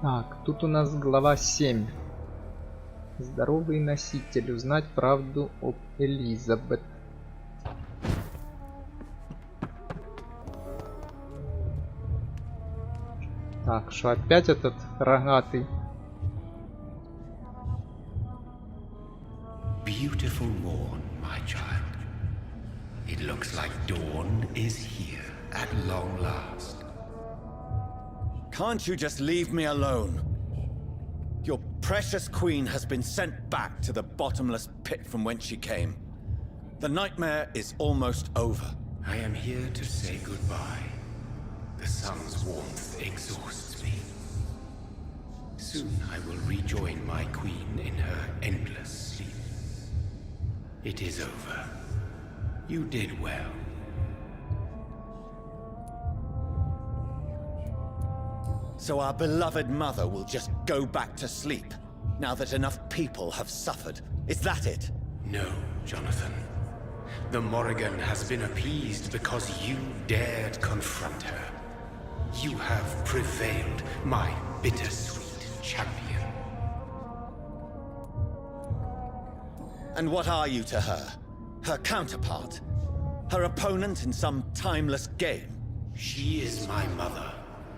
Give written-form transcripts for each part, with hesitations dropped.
Так, тут у нас глава 7. Здоровый носитель. Узнать правду об Элизабет. Так, что опять этот рогатый? Beautiful morn, my child. It looks like dawn is here at long last. Can't you just leave me alone? Your precious queen has been sent back to the bottomless pit from whence she came. The nightmare is almost over. I am here to say goodbye. The sun's warmth exhausts me. Soon I will rejoin my queen in her endless sleep. It is over. You did well. So our beloved mother will just go back to sleep, now that enough people have suffered. Is that it? No, Jonathan. The Morrigan has been appeased because you dared confront her. You have prevailed, my bittersweet champion. And what are you to her? Her counterpart? Her opponent in some timeless game? She is my mother.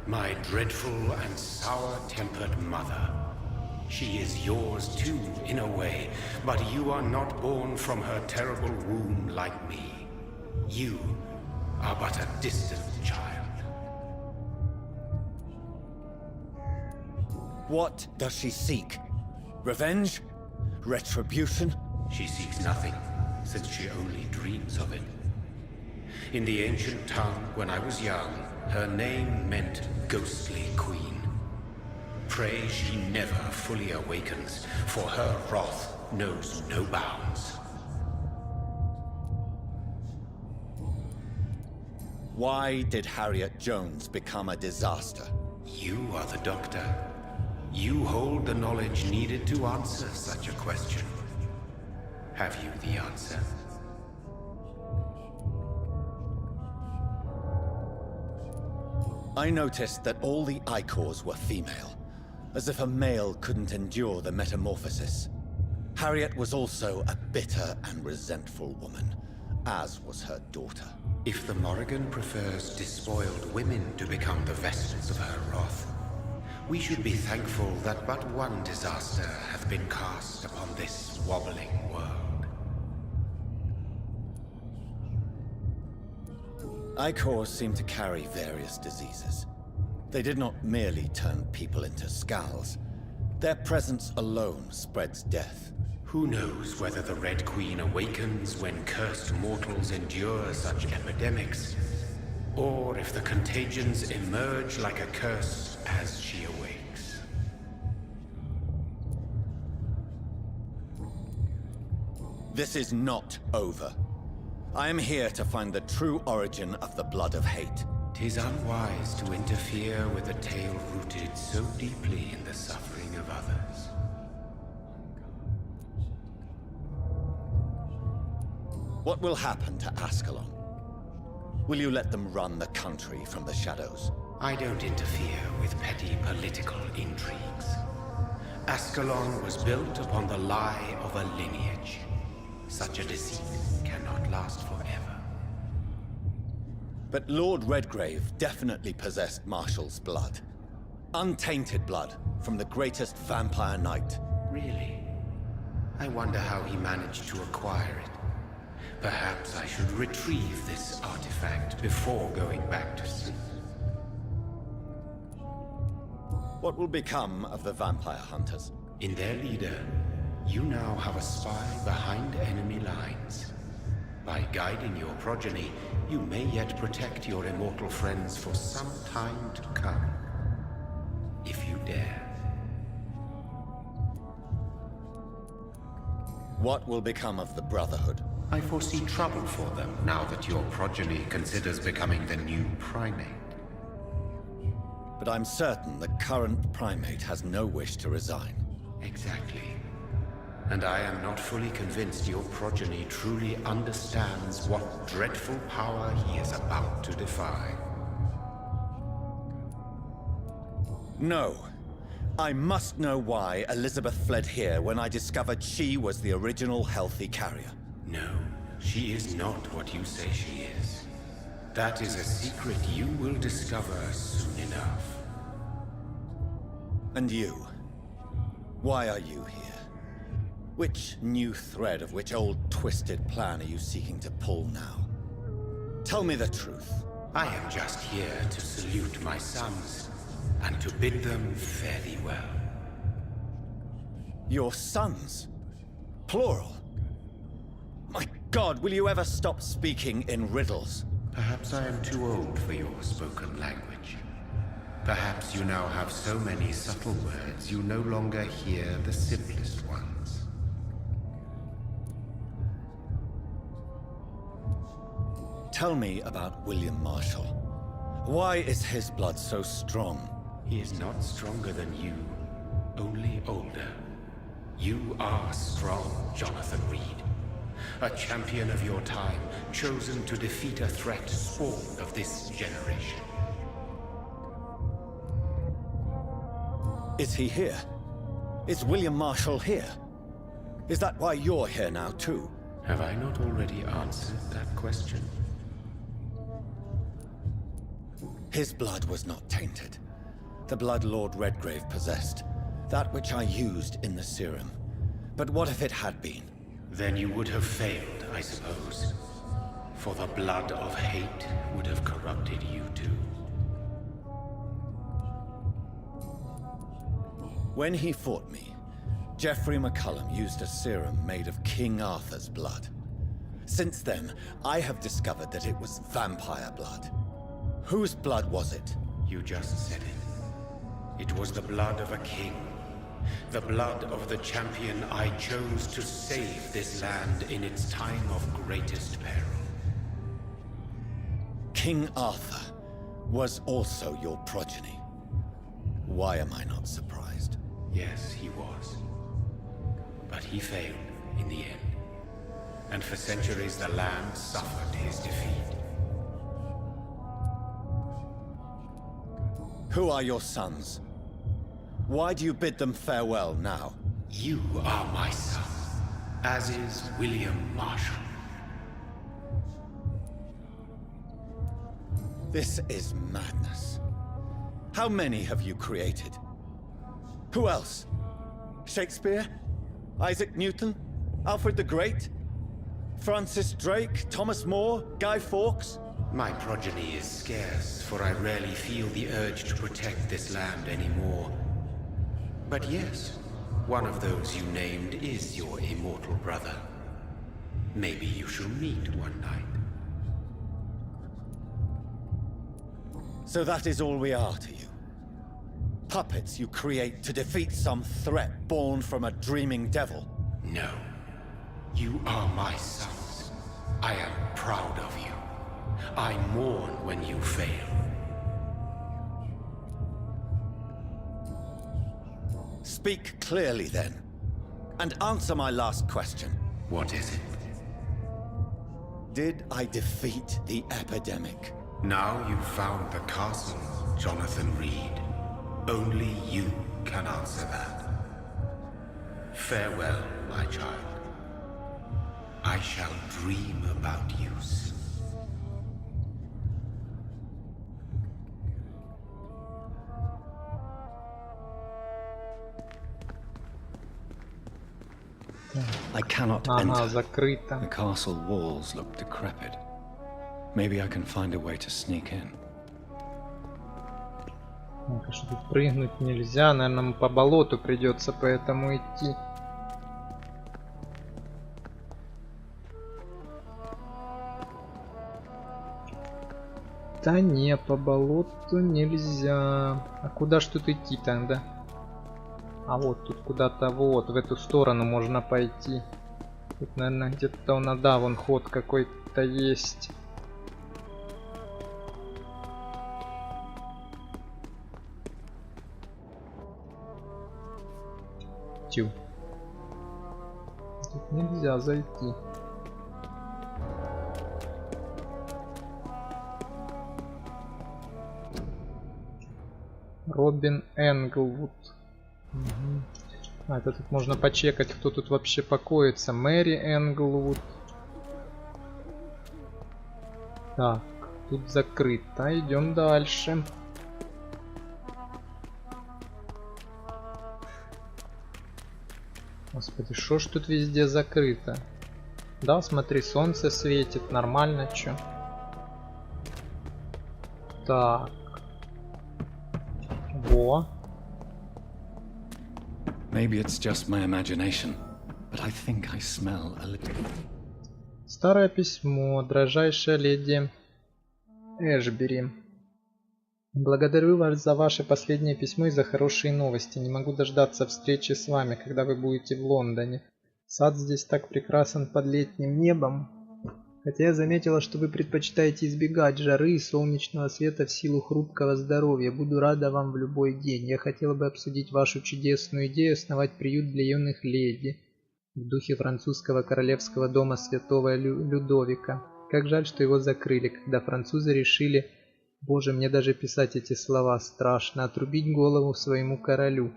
My dreadful and sour-tempered mother. She is yours too, in a way, but you are not born from her terrible womb like me. You are but a distant child. What does she seek? Revenge? Retribution? She seeks nothing, since she only dreams of it. In the ancient tongue, when I was young, her name meant ghostly queen. Pray she never fully awakens, for her wrath knows no bounds. Why did Harriet Jones become a disaster? You are the doctor. You hold the knowledge needed to answer such a question. Have you the answer? I noticed that all the Icors were female, as if a male couldn't endure the metamorphosis. Harriet was also a bitter and resentful woman, as was her daughter. If the Morrigan prefers despoiled women to become the vessels of her wrath, we should be thankful that but one disaster hath been cast upon this wobbling world. Icors seem to carry various diseases. They did not merely turn people into skulls. Their presence alone spreads death. Who knows whether the Red Queen awakens when cursed mortals endure such epidemics, or if the contagions emerge like a curse as she awakes. This is not over. I am here to find the true origin of the blood of hate. 'Tis unwise to interfere with a tale rooted so deeply in the suffering of others. What will happen to Ascalon? Will you let them run the country from the shadows? I don't interfere with petty political intrigues. Ascalon was built upon the lie of a lineage. Such a deceit cannot last forever. But Lord Redgrave definitely possessed Marshall's blood. Untainted blood from the greatest vampire knight. Really? I wonder how he managed to acquire it. Perhaps I should retrieve this artifact before going back to sleep. What will become of the vampire hunters? In their leader, you now have a spy behind enemy lines. By guiding your progeny, you may yet protect your immortal friends for some time to come. If you dare. What will become of the Brotherhood? I foresee trouble for them now that your progeny considers becoming the new primate. But I'm certain the current primate has no wish to resign. Exactly. And I am not fully convinced your progeny truly understands what dreadful power he is about to defy. No. I must know why Elizabeth fled here when I discovered she was the original healthy carrier. No, she is not what you say she is. That is a secret you will discover soon enough. And you? Why are you here? Which new thread of which old twisted plan are you seeking to pull now? Tell me the truth. I am just here to salute my sons, and to bid them fare thee well. Your sons? Plural? My God, will you ever stop speaking in riddles? Perhaps I am too old for your spoken language. Perhaps you now have so many subtle words you no longer hear the simplest ones. Tell me about William Marshall. Why is his blood so strong? He is not stronger than you, only older. You are strong, Jonathan Reed. A champion of your time, chosen to defeat a threat spawned of this generation. Is he here? Is William Marshall here? Is that why you're here now, too? Have I not already answered that question? His blood was not tainted. The blood Lord Redgrave possessed. That which I used in the serum. But what if it had been? Then you would have failed, I suppose. For the blood of hate would have corrupted you too. When he fought me, Geoffrey McCullum used a serum made of King Arthur's blood. Since then, I have discovered that it was vampire blood. Whose blood was it? You just said it. It was the blood of a king. The blood of the champion I chose to save this land in its time of greatest peril. King Arthur was also your progeny. Why am I not surprised? Yes, he was. But he failed in the end. And for centuries the land suffered his defeat. Who are your sons? Why do you bid them farewell now? You are my son, as is William Marshall. This is madness. How many have you created? Who else? Shakespeare? Isaac Newton? Alfred the Great? Francis Drake? Thomas More? Guy Fawkes? My progeny is scarce, for I rarely feel the urge to protect this land anymore. But yes, one of those you named is your immortal brother. Maybe you shall meet one night. So that is all we are to you? Puppets you create to defeat some threat born from a dreaming devil? No. You are my sons. I am proud of you. I mourn when you fail. Speak clearly then, and answer my last question. What is it? Did I defeat the epidemic? Now you've found the castle, Jonathan Reed. Only you can answer that. Farewell, my child. I shall dream about you soon. I cannot Ага, enter. закрыто. The castle walls look decrepit. Maybe I can find a way to sneak in. Конечно, тут прыгнуть нельзя, наверное, нам по болоту придется поэтому идти. Да не, по болоту нельзя. А куда ж тут идти тогда? А вот тут куда-то вот, в эту сторону можно пойти. Тут, наверное, где-то да, вон ход какой-то есть. Тю. Тут нельзя зайти. Робин Энглвуд. Угу. А, это тут можно почекать, кто тут вообще покоится. Мэри Энглвуд. Так, тут закрыто. Идем дальше. Господи, что ж тут везде закрыто? Да, смотри, солнце светит, нормально, чё? Так. Во. Maybe it's just my imagination, but I think I smell a little. Старое письмо, дрожайшая леди Эшбери. Благодарю вас за ваше последнее письмо и за хорошие новости. Не могу дождаться встречи с вами, когда вы будете в Лондоне. Сад здесь так прекрасен под летним небом. Хотя я заметила, что вы предпочитаете избегать жары и солнечного света в силу хрупкого здоровья. Буду рада вам в любой день. Я хотела бы обсудить вашу чудесную идею основать приют для юных леди в духе французского королевского дома святого Людовика. Как жаль, что его закрыли, когда французы решили... Боже, мне даже писать эти слова страшно. Отрубить голову своему королю.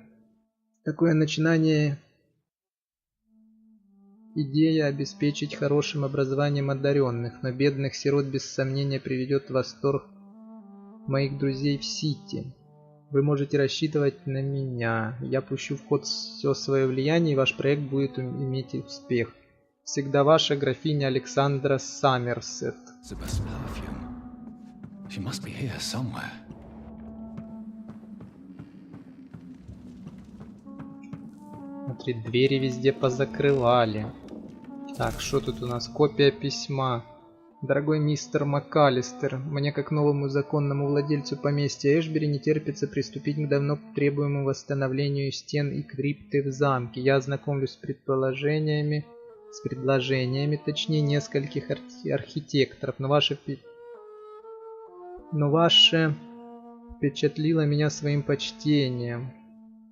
Такое начинание... Идея обеспечить хорошим образованием одаренных, но бедных сирот без сомнения приведет в восторг моих друзей в Сити. Вы можете рассчитывать на меня. Я пущу в ход все свое влияние, и ваш проект будет иметь успех. Всегда ваша графиня Александра Саммерсет. Смотри, двери везде позакрывали. Так, что тут у нас? Копия письма. Дорогой мистер МакАлистер, мне как новому законному владельцу поместья Эшбери не терпится приступить к давно требуемому восстановлению стен и крипты в замке. Я ознакомлюсь с предложениями, точнее, нескольких архитекторов, но ваше впечатлило меня своим почтением.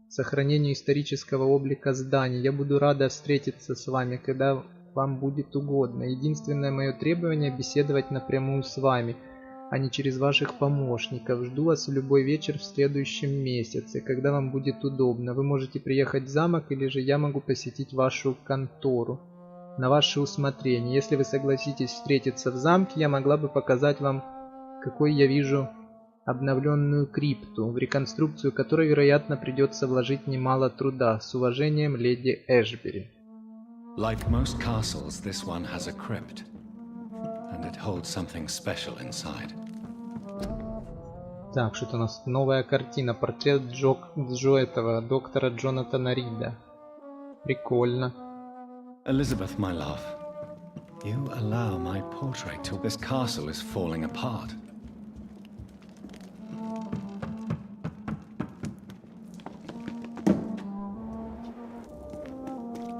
Сохранению исторического облика зданий. Я буду рада встретиться с вами, когда вам будет угодно. Единственное мое требование – беседовать напрямую с вами, а не через ваших помощников. Жду вас в любой вечер в следующем месяце, когда вам будет удобно. Вы можете приехать в замок, или же я могу посетить вашу контору. На ваше усмотрение. Если вы согласитесь встретиться в замке, я могла бы показать вам, какой я вижу обновленную крипту, в реконструкцию которой, вероятно, придется вложить немало труда. С уважением, леди Эшбери. Like most castles, this one has a crypt, and it holds something special inside. Так, что-то у нас новая картина. Портрет доктора Джонатана Рида. Прикольно. Elizabeth, my love, you allow my portrait to... This castle is falling apart.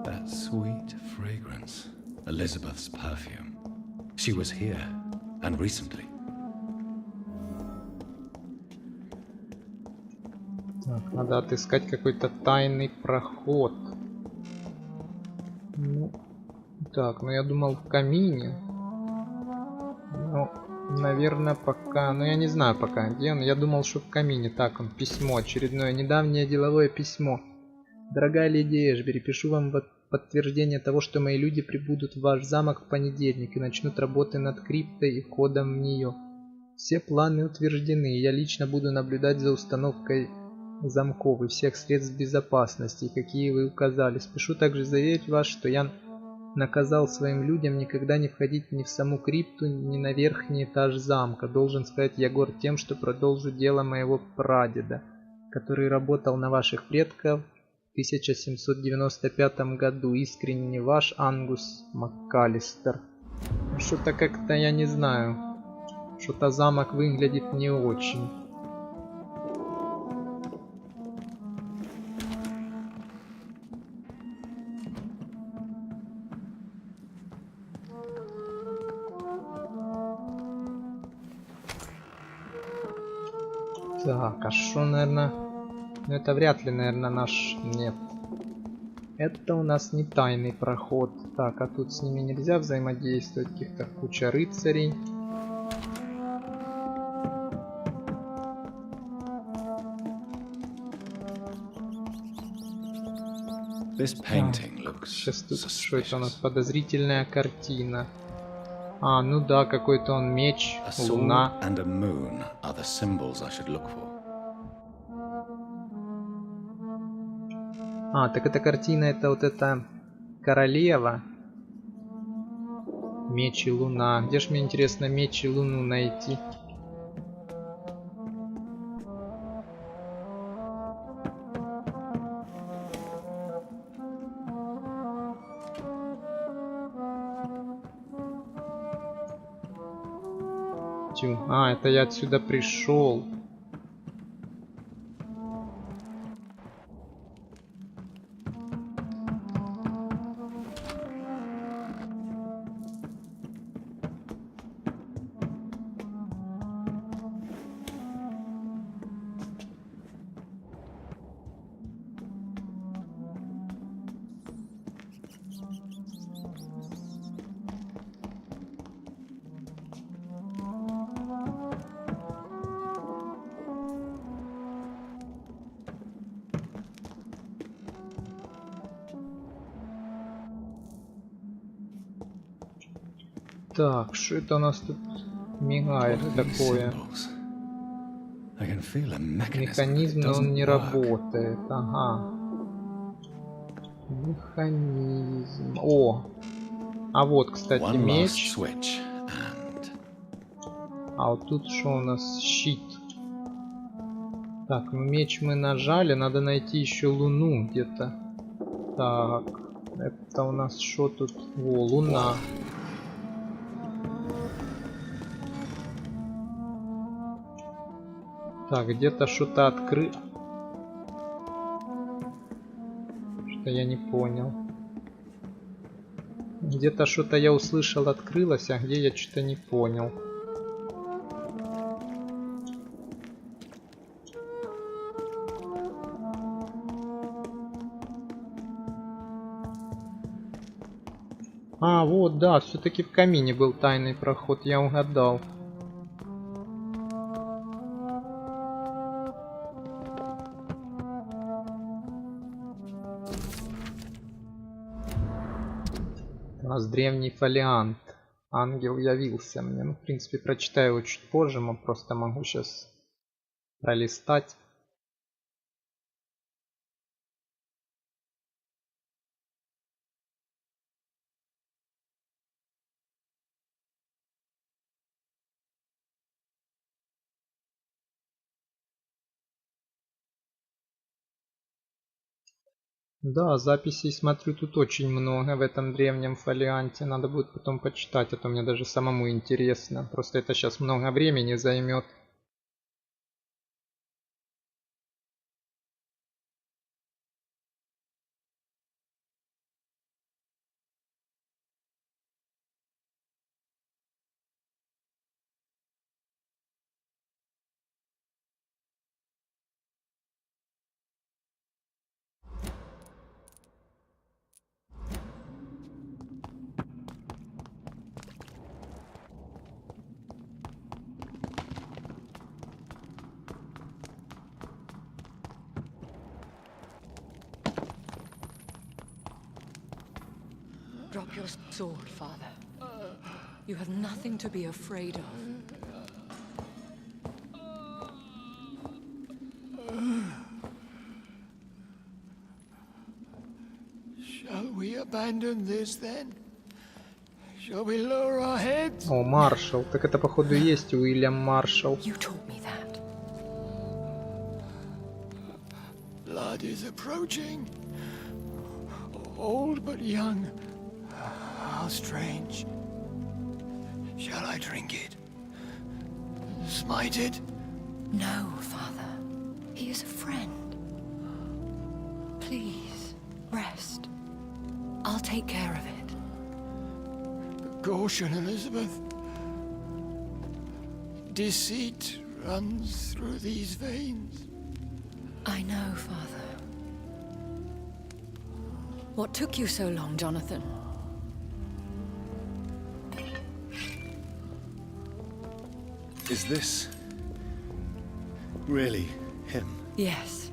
That sweet fragrance, Elizabeth's perfume. She was here, and recently. Так, надо отыскать какой-то тайный проход. Ну, так, ну я думал в камине. Ну, наверное, пока... Ну, я не знаю пока, где он. Я думал, что в камине. Так, он, письмо очередное. Недавнее деловое письмо. Дорогая леди Эшбери, пишу вам подтверждение того, что мои люди прибудут в ваш замок в понедельник и начнут работы над криптой и входом в нее. Все планы утверждены, и я лично буду наблюдать за установкой замков и всех средств безопасности, какие вы указали. Спешу также заверить вас, что я наказал своим людям никогда не входить ни в саму крипту, ни на верхний этаж замка. Должен сказать я горд тем, что продолжу дело моего прадеда, который работал на ваших предков в 1795 году. Искренне ваш Ангус МакАлистер. Что-то как-то я не знаю. Что-то замок выглядит не очень. Так, а что, наверное... Ну, это вряд ли, наверное, наш... Нет. Это у нас не тайный проход. Так, а тут с ними нельзя взаимодействовать. Каких-то куча рыцарей. This painting looks Сейчас тут что это у нас? suspicious. Подозрительная картина. А, ну да, какой-то он меч, A sword луна. and a moon are the symbols I should look for. А, так эта картина, это вот эта королева. Меч и луна. Где ж мне интересно меч и луну найти? А, это я отсюда пришел. Так, что это у нас тут мигает такое? Механизм, но он не работает. Ага. Механизм. О! А вот, кстати, меч. А вот тут что у нас? Щит. Так, ну меч мы нажали. Надо найти еще луну где-то. Так. Это у нас что тут? О, луна. Так, где-то что-то открыто. Что я не понял. Где-то что-то я услышал, открылось, а где я что-то не понял. А, вот, да, все-таки в камине был тайный проход, я угадал. У нас древний фолиант. Ангел явился мне. Ну, в принципе, прочитаю его чуть позже, но просто могу сейчас пролистать. Да, записей, смотрю, тут очень много в этом древнем фолианте. Надо будет потом почитать, а то мне даже самому интересно. Просто это сейчас много времени займет. Drop your sword, father. You have nothing to be afraid of. Shall we abandon this then? Shall we lower our heads? О, Маршал. Так это, походу, есть Уильям Маршал. You taught me that. Blood is approaching. Old but young. How strange. Shall I drink it? Smite it? No, father. He is a friend. Please, rest. I'll take care of it. Caution, Elizabeth. Deceit runs through these veins. I know, father. What took you so long, Jonathan? Is this really him? Yes.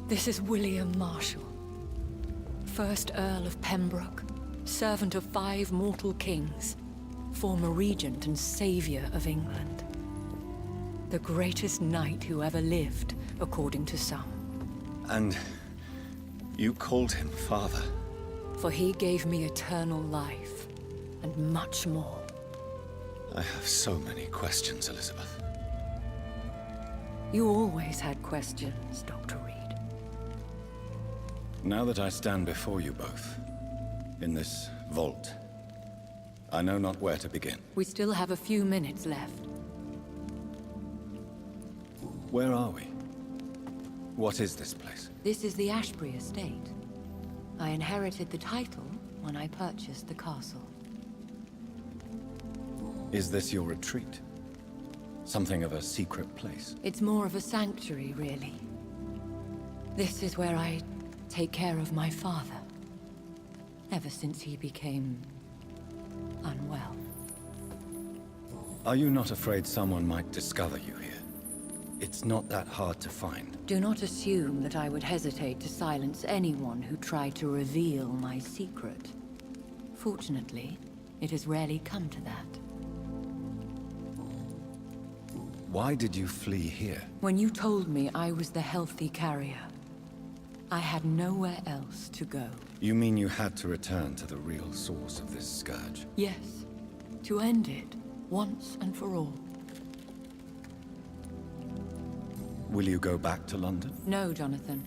This is William Marshall. First Earl of Pembroke, servant of 5 mortal kings, former regent and savior of England. The greatest knight who ever lived, according to some. And you called him father? For he gave me eternal life, and much more. I have so many questions, Elizabeth. You always had questions, Dr. Reed. Now that I stand before you both, in this vault, I know not where to begin. We still have a few minutes left. Where are we? What is this place? This is the Ashbury estate. I inherited the title when I purchased the castle. Is this your retreat? Something of a secret place? It's more of a sanctuary, really. This is where I take care of my father. Ever since he became unwell. Are you not afraid someone might discover you here? It's not that hard to find. Do not assume that I would hesitate to silence anyone who tried to reveal my secret. Fortunately, it has rarely come to that. Why did you flee here? When you told me I was the healthy carrier, I had nowhere else to go. You mean you had to return to the real source of this scourge? Yes, to end it, once and for all. Will you go back to London? No, Jonathan.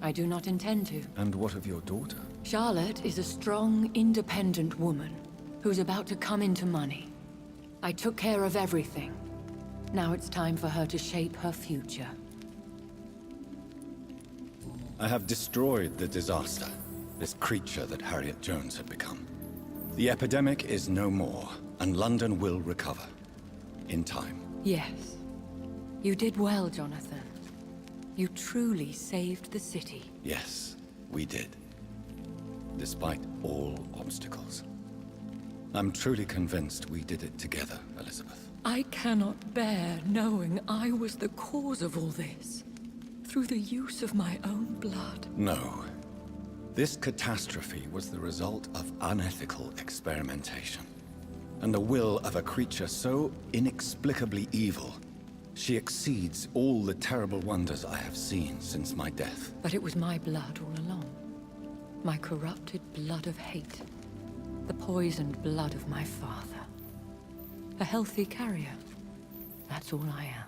I do not intend to. And what of your daughter? Charlotte is a strong, independent woman who's about to come into money. I took care of everything. Now it's time for her to shape her future. I have destroyed the disaster, this creature that Harriet Jones had become. The epidemic is no more, and London will recover. In time. Yes. You did well, Jonathan. You truly saved the city. Yes, we did. Despite all obstacles. I'm truly convinced we did it together, Elizabeth. I cannot bear knowing I was the cause of all this. Through the use of my own blood. No. This catastrophe was the result of unethical experimentation. And the will of a creature so inexplicably evil, she exceeds all the terrible wonders I have seen since my death. But it was my blood all along. My corrupted blood of hate. The poisoned blood of my father. A healthy carrier. That's all I am.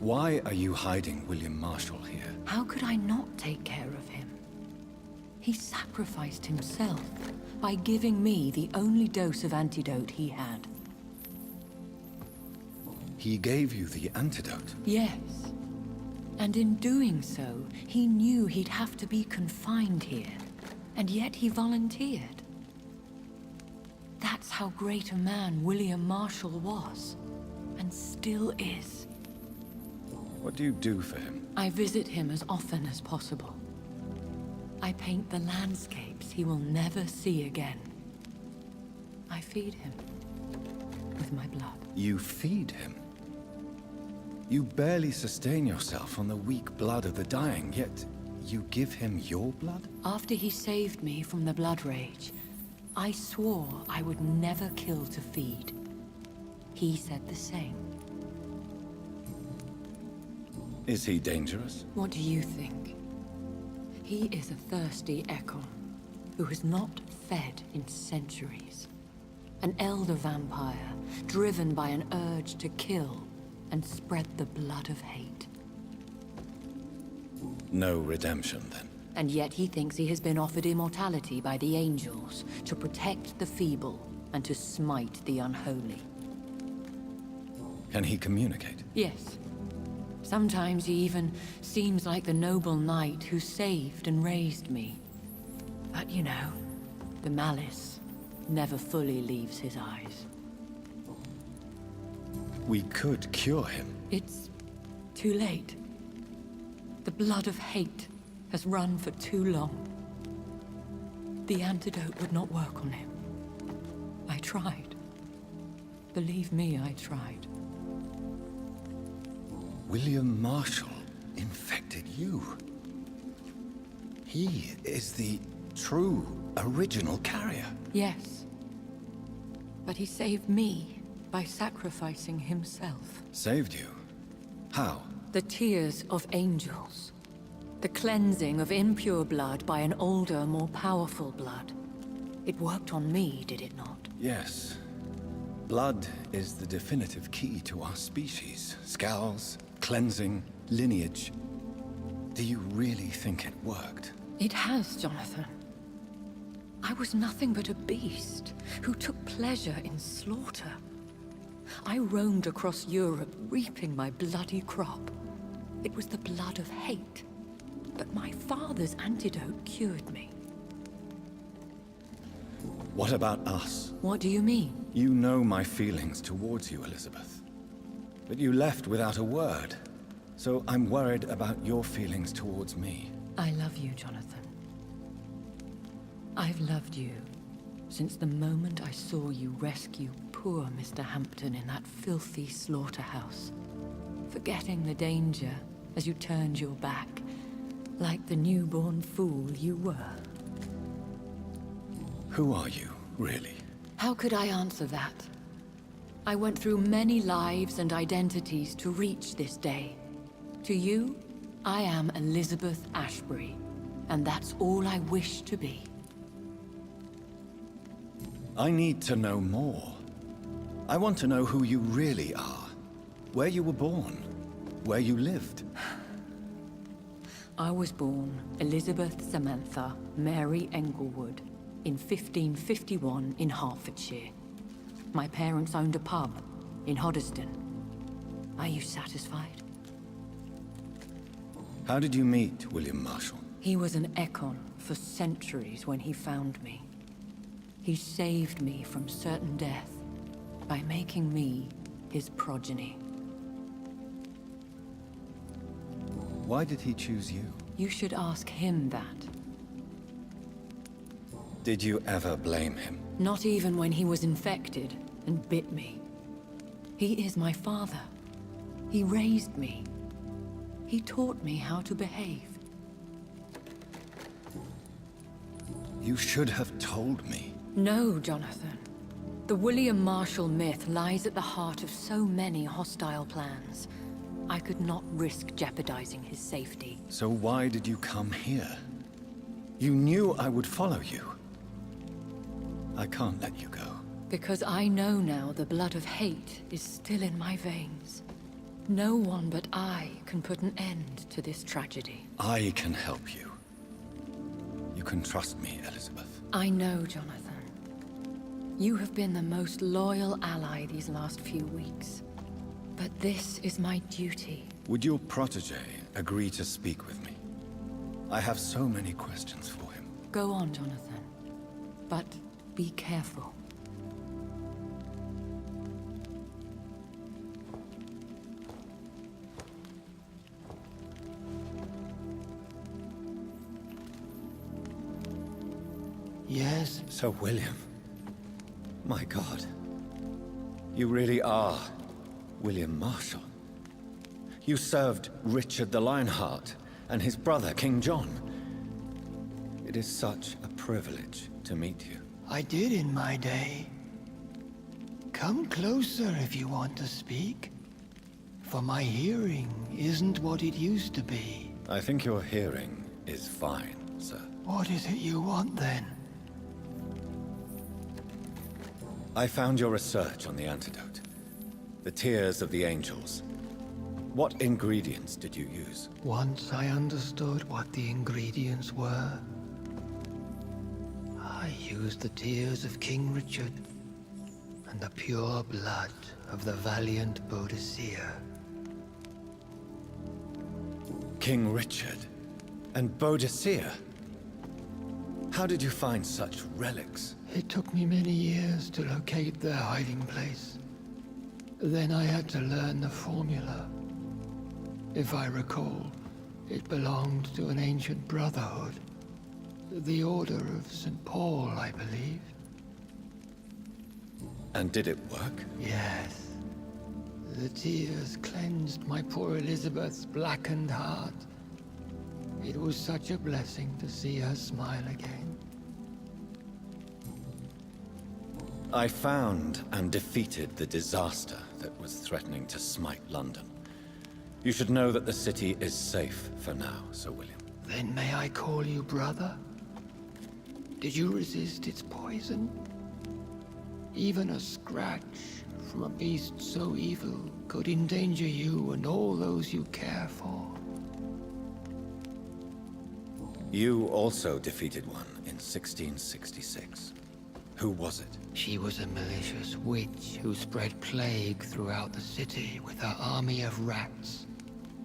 Why are you hiding William Marshall here? How could I not take care of him? He sacrificed himself by giving me the only dose of antidote he had. He gave you the antidote? Yes. And in doing so, he knew he'd have to be confined here. And yet he volunteered. That's how great a man William Marshall was. And still is. What do you do for him? I visit him as often as possible. I paint the landscapes he will never see again. I feed him with my blood. You feed him? You barely sustain yourself on the weak blood of the dying, yet you give him your blood? After he saved me from the blood rage, I swore I would never kill to feed. He said the same. Is he dangerous? What do you think? He is a thirsty Ekon who has not fed in centuries. An elder vampire, driven by an urge to kill and spread the blood of hate. No redemption, then? And yet he thinks he has been offered immortality by the angels to protect the feeble and to smite the unholy. Can he communicate? Yes. Sometimes he even seems like the noble knight who saved and raised me. But you know, the malice never fully leaves his eyes. We could cure him. It's too late. The blood of hate has run for too long. The antidote would not work on him. I tried. Believe me, I tried. William Marshall infected you. He is the true, original carrier. Yes. But he saved me by sacrificing himself. Saved you? How? The tears of angels. The cleansing of impure blood by an older, more powerful blood. It worked on me, did it not? Yes. Blood is the definitive key to our species. Scowls, cleansing, lineage. Do you really think it worked? It has, Jonathan. I was nothing but a beast who took pleasure in slaughter. I roamed across Europe, reaping my bloody crop. It was the blood of hate. But my father's antidote cured me. What about us? What do you mean? You know my feelings towards you, Elizabeth. But you left without a word. So I'm worried about your feelings towards me. I love you, Jonathan. I've loved you since the moment I saw you rescue poor Mr. Hampton in that filthy slaughterhouse, forgetting the danger as you turned your back, like the newborn fool you were. Who are you, really? How could I answer that? I went through many lives and identities to reach this day. To you, I am Elizabeth Ashbury, and that's all I wish to be. I need to know more. I want to know who you really are. Where you were born. Where you lived. I was born Elizabeth Samantha Mary Englewood in 1551 in Hertfordshire. My parents owned a pub in Hoddesdon. Are you satisfied? How did you meet William Marshall? He was an Econ for centuries when he found me. He saved me from certain death by making me his progeny. Why did he choose you? You should ask him that. Did you ever blame him? Not even when he was infected and bit me. He is my father. He raised me. He taught me how to behave. You should have told me. No, Jonathan. The William Marshall myth lies at the heart of so many hostile plans. I could not risk jeopardizing his safety. So why did you come here? You knew I would follow you. I can't let you go. Because I know now the blood of hate is still in my veins. No one but I can put an end to this tragedy. I can help you. You can trust me, Elizabeth. I know, Jonathan. You have been the most loyal ally these last few weeks. But this is my duty. Would your protege agree to speak with me? I have so many questions for him. Go on, Jonathan. But be careful. Yes? Sir William. My God. You really are William Marshall. You served Richard the Lionheart and his brother, King John. It is such a privilege to meet you. I did in my day. Come closer if you want to speak. For my hearing isn't what it used to be. I think your hearing is fine, sir. What is it you want then? I found your research on the antidote. The tears of the angels. What ingredients did you use? Once I understood what the ingredients were, I used the tears of King Richard and the pure blood of the valiant Boadicea. King Richard and Boadicea? How did you find such relics? It took me many years to locate their hiding place. Then I had to learn the formula. If I recall, it belonged to an ancient brotherhood. The Order of St. Paul, I believe. And did it work? Yes. The tears cleansed my poor Elizabeth's blackened heart. It was such a blessing to see her smile again. I found and defeated the disaster that was threatening to smite London. You should know that the city is safe for now, Sir William. Then may I call you brother? Did you resist its poison? Even a scratch from a beast so evil could endanger you and all those you care for. You also defeated one in 1666. Who was it? She was a malicious witch who spread plague throughout the city with her army of rats.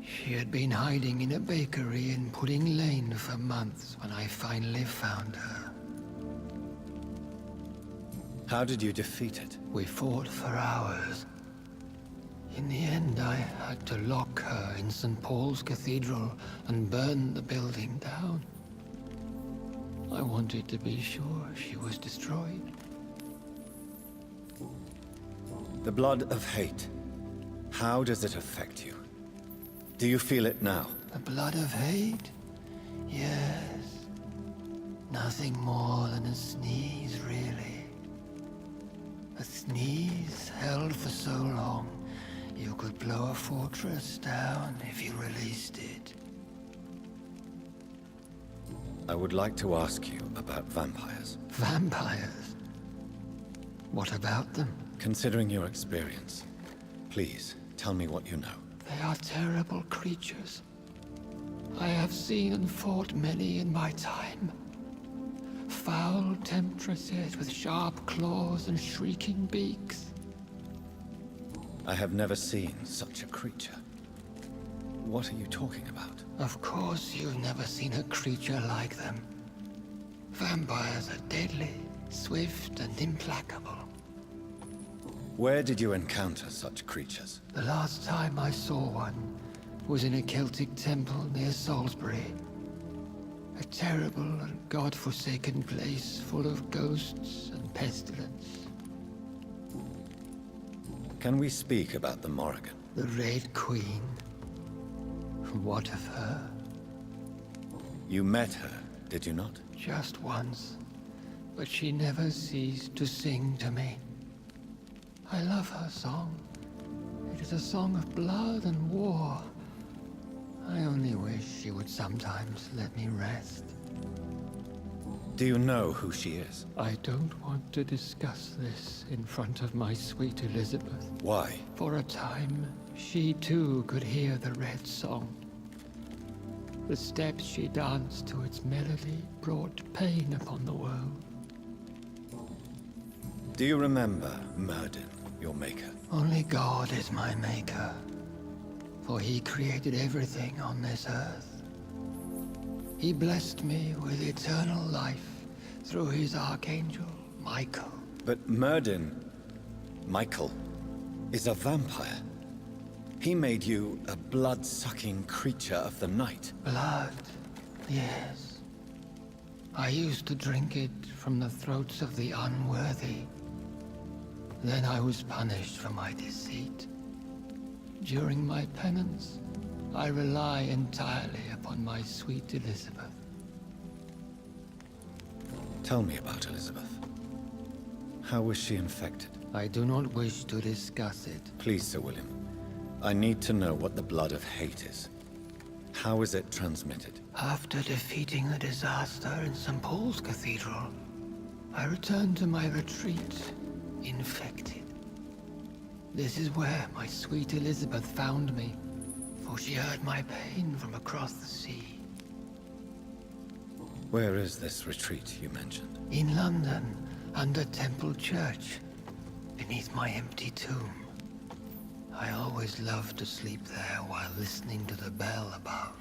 She had been hiding in a bakery in Pudding Lane for months when I finally found her. How did you defeat it? We fought for hours. In the end, I had to lock her in St. Paul's Cathedral and burn the building down. I wanted to be sure she was destroyed. The blood of hate. How does it affect you? Do you feel it now? The blood of hate? Yes. Nothing more than a sneeze, really. A sneeze held for so long, you could blow a fortress down if you released it. I would like to ask you about vampires. Vampires? What about them? Considering your experience, please tell me what you know. They are terrible creatures. I have seen and fought many in my time. Foul temptresses with sharp claws and shrieking beaks. I have never seen such a creature. What are you talking about? Of course you've never seen a creature like them. Vampires are deadly, swift and implacable. Where did you encounter such creatures? The last time I saw one was in a Celtic temple near Salisbury. A terrible and god-forsaken place full of ghosts and pestilence. Can we speak about the Morrigan? The Red Queen. What of her? You met her, did you not? Just once, but she never ceased to sing to me. I love her song. It is a song of blood and war. I only wish she would sometimes let me rest. Do you know who she is? I don't want to discuss this in front of my sweet Elizabeth. Why? For a time, she too could hear the Red Song. The steps she danced to its melody brought pain upon the world. Do you remember Myrddin, your maker? Only God is my maker, for he created everything on this earth. He blessed me with eternal life through his archangel, Michael. But Myrddin, Michael, is a vampire. He made you a blood-sucking creature of the night. Blood, yes. I used to drink it from the throats of the unworthy. Then I was punished for my deceit. During my penance, I rely entirely upon my sweet Elizabeth. Tell me about Elizabeth. How was she infected? I do not wish to discuss it. Please, Sir William. I need to know what the blood of hate is. How is it transmitted? After defeating the disaster in St. Paul's Cathedral, I returned to my retreat, infected. This is where my sweet Elizabeth found me, for she heard my pain from across the sea. Where is this retreat you mentioned? In London, under Temple Church, beneath my empty tomb. I always loved to sleep there while listening to the bell above.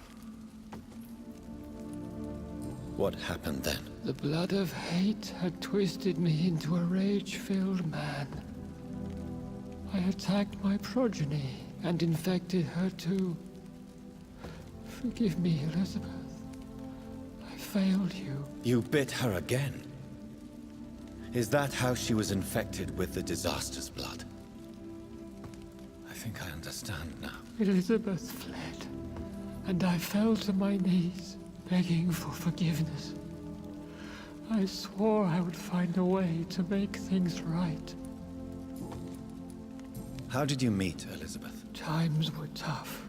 What happened then? The blood of hate had twisted me into a rage-filled man. I attacked my progeny and infected her too. Forgive me, Elizabeth. I failed you. You bit her again? Is that how she was infected with the disaster's blood? I think I understand now. Elizabeth fled, and I fell to my knees. begging for forgiveness. I swore I would find a way to make things right. How did you meet Elizabeth? Times were tough.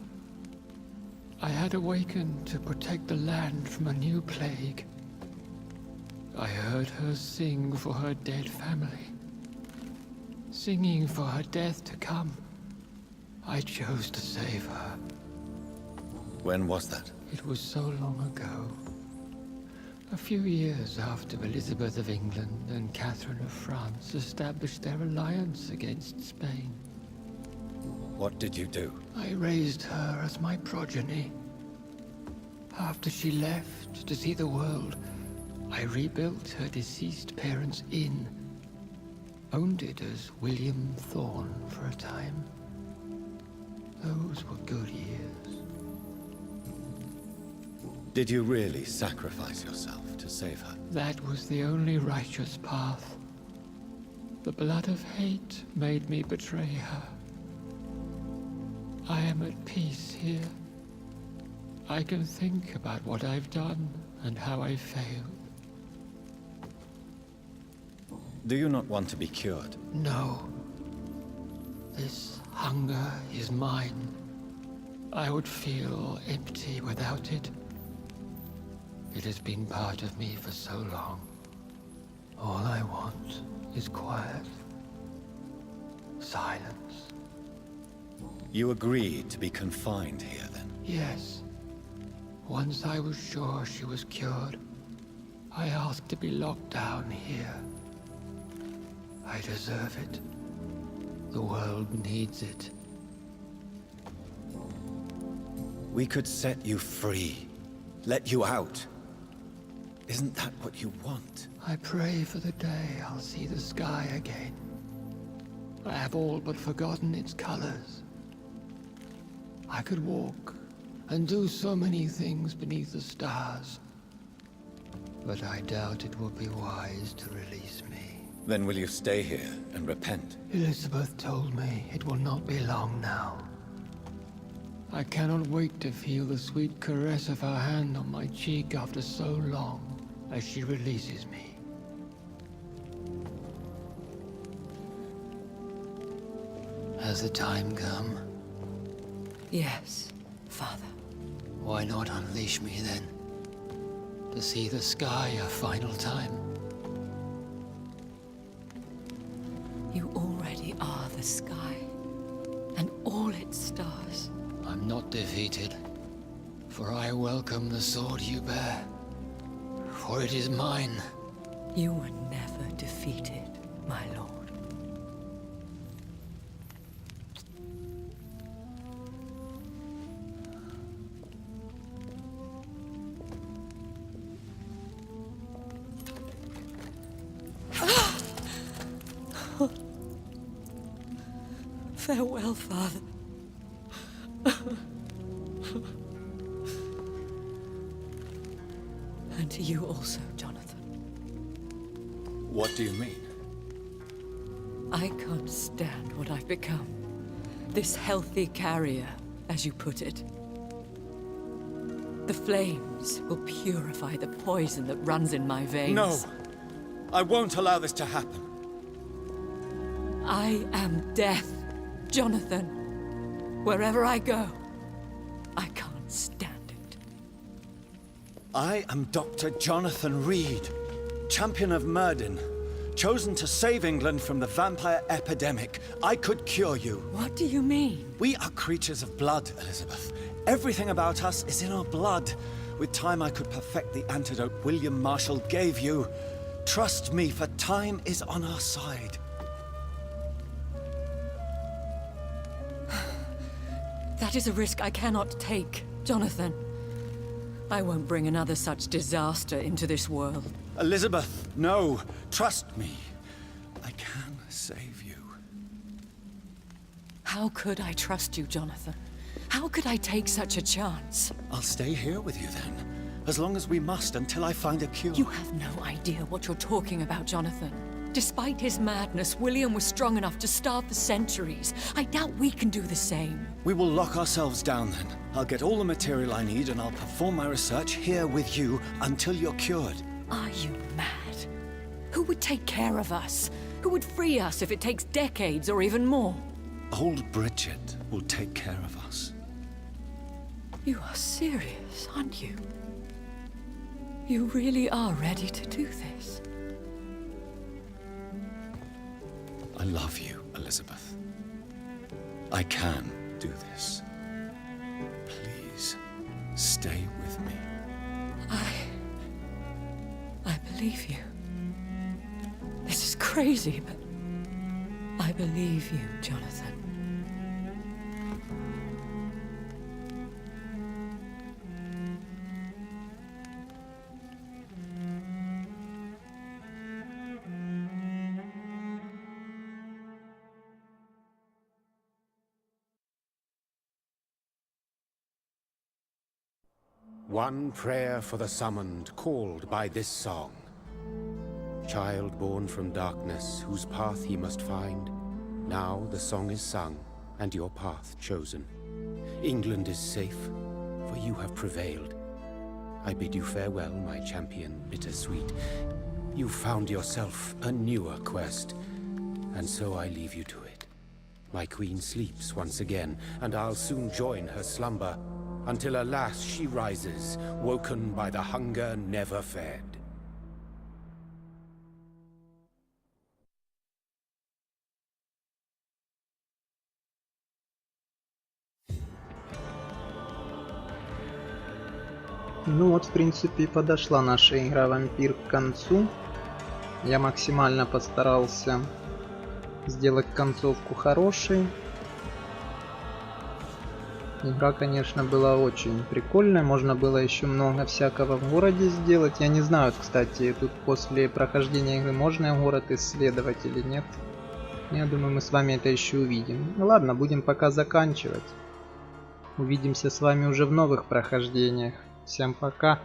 I had awakened to protect the land from a new plague. I heard her sing for her dead family. Singing for her death to come. I chose to save her. When was that? It was so long ago. A few years after Elizabeth of England and Catherine of France established their alliance against Spain. What did you do? I raised her as my progeny. After she left to see the world, I rebuilt her deceased parents' inn. Owned it as William Thorne for a time. Those were good years. Did you really sacrifice yourself to save her? That was the only righteous path. The blood of hate made me betray her. I am at peace here. I can think about what I've done and how I failed. Do you not want to be cured? No. This hunger is mine. I would feel empty without it. It has been part of me for so long. All I want is quiet. Silence. You agreed to be confined here, then? Yes. Once I was sure she was cured, I asked to be locked down here. I deserve it. The world needs it. We could set you free. Let you out. Isn't that what you want? I pray for the day I'll see the sky again. I have all but forgotten its colors. I could walk and do so many things beneath the stars. But I doubt it will be wise to release me. Then will you stay here and repent? Elizabeth told me it will not be long now. I cannot wait to feel the sweet caress of her hand on my cheek after so long as she releases me. Has the time come? Yes, Father. Why not unleash me then? To see the sky a final time? You already are the sky, and all its stars. I'm not defeated, for I welcome the sword you bear, for it is mine. You were never defeated, my lord. Farewell, Father. And to you also, Jonathan. What do you mean? I can't stand what I've become. This healthy carrier, as you put it. The flames will purify the poison that runs in my veins. No! I won't allow this to happen. I am death, Jonathan. Wherever I go, I can't stand it. I am Dr. Jonathan Reed, champion of Myrddin, chosen to save England from the vampire epidemic. I could cure you. What do you mean? We are creatures of blood, Elizabeth. Everything about us is in our blood. With time, I could perfect the antidote William Marshall gave you. Trust me, for time is on our side. That is a risk I cannot take, Jonathan. I won't bring another such disaster into this world. Elizabeth, no. Trust me. I can save you. How could I trust you, Jonathan? How could I take such a chance? I'll stay here with you then, as long as we must until I find a cure. You have no idea what you're talking about, Jonathan. Despite his madness, William was strong enough to starve for centuries. I doubt we can do the same. We will lock ourselves down then. I'll get all the material I need and I'll perform my research here with you until you're cured. Are you mad? Who would take care of us? Who would free us if it takes decades or even more? Old Bridget will take care of us. You are serious, aren't you? You really are ready to do this? I love you, Elizabeth. I can do this. Please, stay with me. I believe you. This is crazy, but I believe you, Jonathan. One prayer for the summoned, called by this song. Child born from darkness, whose path ye must find. Now the song is sung, and your path chosen. England is safe, for you have prevailed. I bid you farewell, my champion bittersweet. You found yourself a newer quest, and so I leave you to it. My queen sleeps once again, and I'll soon join her slumber, until alas she rises, woken by the hunger never fed. Ну вот, в принципе, и подошла наша игра Вампир к концу. Я максимально постарался сделать концовку хорошей. Игра, конечно, была очень прикольная. Можно было еще много всякого в городе сделать. Я не знаю, кстати, тут после прохождения игры можно город исследовать или нет. Я думаю, мы с вами это еще увидим. Ну ладно, будем пока заканчивать. Увидимся с вами уже в новых прохождениях. Всем пока.